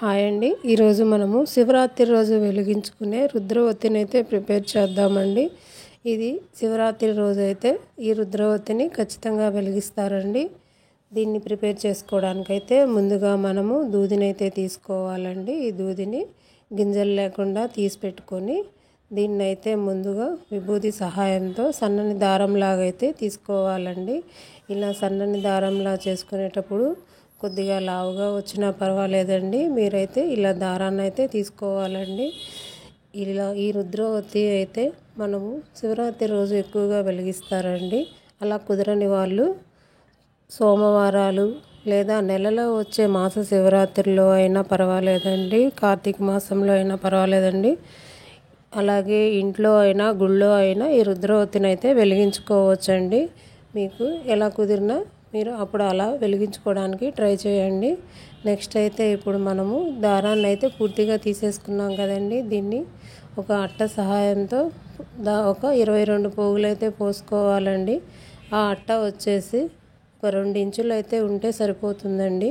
Hi అండి. ఈరోజు మనము శివరాత్రి రోజు వెలిగించుకునే రుద్రవతిని అయితే ప్రిపేర్ చేద్దామండి. ఇది శివరాత్రి రోజు అయితే ఈ రుద్రవతిని ఖచ్చితంగా వెలిగిస్తారండి. దీన్ని ప్రిపేర్ చేసుకోవడానికైతే ముందుగా మనము దూదినైతే తీసుకోవాలండి. ఈ దూదిని గింజలు లేకుండా తీసి పెట్టుకొని దీన్నైతే ముందుగా విభూది సహాయంతో సన్నని దారంలాగా అయితే తీసుకోవాలండి. ఇలా సన్నని దారంలా చేసుకునేటప్పుడు కొద్దిగా లావుగా వచ్చినా పర్వాలేదండి. మీరైతే ఇలా దారాన్ని అయితే తీసుకోవాలండి. ఇలా ఈ రుద్రవతి అయితే మనము శివరాత్రి రోజు ఎక్కువగా వెలిగిస్తారండి. అలా కుదరని వాళ్ళు సోమవారాలు లేదా నెలలో వచ్చే మాస శివరాత్రిలో అయినా పర్వాలేదండి, కార్తీక మాసంలో అయినా పర్వాలేదండి. అలాగే ఇంట్లో అయినా గుళ్ళో అయినా ఈ రుద్రవతిని అయితే వెలిగించుకోవచ్చండి. మీకు ఎలా కుదిరినా మీరు అప్పుడు అలా వెలిగించుకోవడానికి ట్రై చేయండి. నెక్స్ట్ అయితే ఇప్పుడు మనము దారాన్ని అయితే పూర్తిగా తీసేసుకున్నాం కదండి. దీన్ని ఒక అట్ట సహాయంతో ఒక 22 పోగులు అయితే పోసుకోవాలండి. ఆ అట్ట వచ్చేసి ఒక 2 ఇంచులు అయితే ఉంటే సరిపోతుందండి.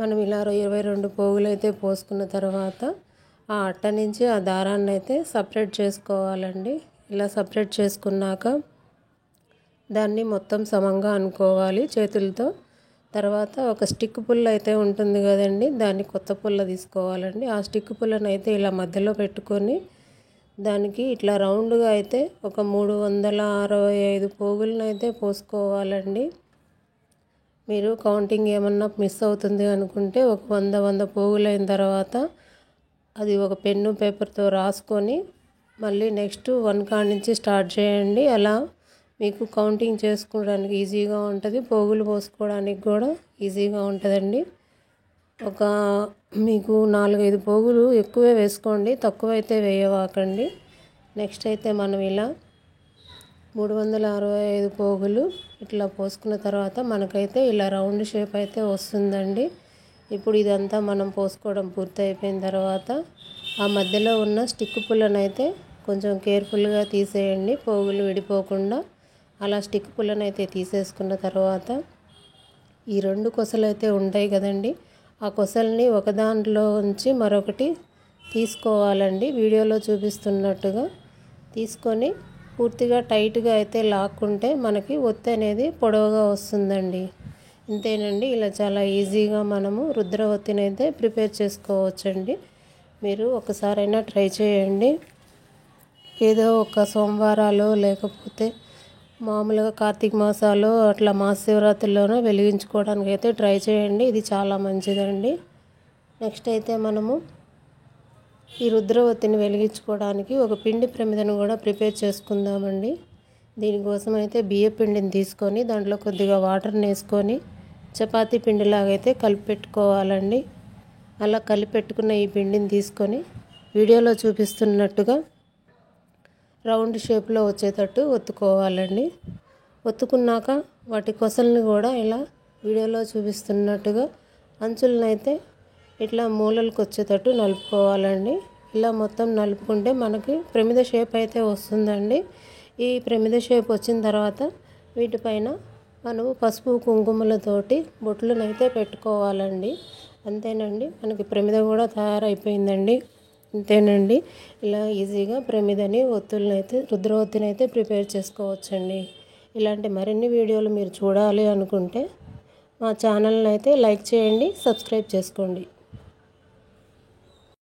మనం ఇలా 22 పోగులు అయితే పోసుకున్న తర్వాత ఆ అట్ట నుంచి ఆ దారాన్ని అయితే సపరేట్ చేసుకోవాలండి. ఇలా సపరేట్ చేసుకున్నాక దాన్ని మొత్తం సమంగా అనుకోవాలి చేతులతో. తర్వాత ఒక స్టిక్ పుల్ల అయితే ఉంటుంది కదండి, దాన్ని కొత్త పుల్ల తీసుకోవాలండి. ఆ స్టిక్ పుల్లను అయితే ఇలా మధ్యలో పెట్టుకొని దానికి ఇట్లా రౌండ్గా అయితే ఒక 365 పోగులను అయితే పోసుకోవాలండి. మీరు కౌంటింగ్ ఏమన్నా మిస్ అవుతుంది అనుకుంటే ఒక 100 పోగులు అయిన తర్వాత అది ఒక పెన్ను పేపర్తో రాసుకొని మళ్ళీ నెక్స్ట్ 1 కాడ నుంచి స్టార్ట్ చేయండి. అలా మీకు కౌంటింగ్ చేసుకోవడానికి ఈజీగా ఉంటుంది, పోగులు పోసుకోవడానికి కూడా ఈజీగా ఉంటుందండి. ఒక మీకు 4-5 పోగులు ఎక్కువే వేసుకోండి, తక్కువైతే వేయవాకండి. నెక్స్ట్ అయితే మనం ఇలా 365 పోగులు ఇట్లా పోసుకున్న తర్వాత మనకైతే ఇలా రౌండ్ షేప్ అయితే వస్తుందండి. ఇప్పుడు ఇదంతా మనం పోసుకోవడం పూర్తి అయిపోయిన తర్వాత ఆ మధ్యలో ఉన్న స్టిక్ పుల్లను అయితే కొంచెం కేర్ఫుల్గా తీసేయండి, పోగులు విడిపోకుండా. అలా స్టిక్ పుల్లను అయితే తీసేసుకున్న తర్వాత ఈ 2 కొసలు అయితే ఉంటాయి కదండి, ఆ కొసల్ని ఒక దాంట్లో ఉంచి మరొకటి తీసుకోవాలండి. వీడియోలో చూపిస్తున్నట్టుగా తీసుకొని పూర్తిగా టైట్గా అయితే లాక్కుంటే మనకి ఒత్తి అనేది పొడవుగా వస్తుందండి. ఇంతేనండి. ఇలా చాలా ఈజీగా మనము రుద్రవతిని అయితే ప్రిపేర్ చేసుకోవచ్చండి. మీరు ఒకసారైనా ట్రై చేయండి. ఏదో ఒక సోమవారాలు లేకపోతే మామూలుగా కార్తీక మాసాలు అట్లా మాస శివరాత్రిలోనే వెలిగించుకోవడానికి అయితే ట్రై చేయండి. ఇది చాలా మంచిదండి. నెక్స్ట్ అయితే మనము ఈ రుద్రవతిని వెలిగించుకోవడానికి ఒక పిండి ప్రమిదను కూడా ప్రిపేర్ చేసుకుందామండి. దీనికోసం అయితే బియ్య పిండిని తీసుకొని దాంట్లో కొద్దిగా వాటర్ని వేసుకొని చపాతీ పిండిలాగైతే కలిపి పెట్టుకోవాలండి. అలా కలిపి పెట్టుకున్న ఈ పిండిని తీసుకొని వీడియోలో చూపిస్తున్నట్టుగా రౌండ్ షేప్లో వచ్చేటట్టు ఒత్తుకోవాలండి. ఒత్తుకున్నాక వాటి కొసల్ని కూడా ఇలా వీడియోలో చూపిస్తున్నట్టుగా అంచులనైతే ఇట్లా మూలలకు వచ్చేటట్టు నలుపుకోవాలండి. ఇలా మొత్తం నలుపుకుంటే మనకి ప్రమిద షేప్ అయితే వస్తుందండి. ఈ ప్రమిద షేప్ వచ్చిన తర్వాత వీటిపైన మనము పసుపు కుంకుమలతోటి బొట్లునైతే పెట్టుకోవాలండి. అంతేనండి, మనకి ప్రమిద కూడా తయారైపోయిందండి. అంతేనండి. ఇలా ఈజీగా ప్రమిదని ఒత్తులనైతే రుద్రవతిని అయితే ప్రిపేర్ చేసుకోవచ్చండి. ఇలాంటి మరిన్ని వీడియోలు మీరు చూడాలి అనుకుంటే మా ఛానల్ని అయితే లైక్ చేయండి, సబ్స్క్రైబ్ చేసుకోండి.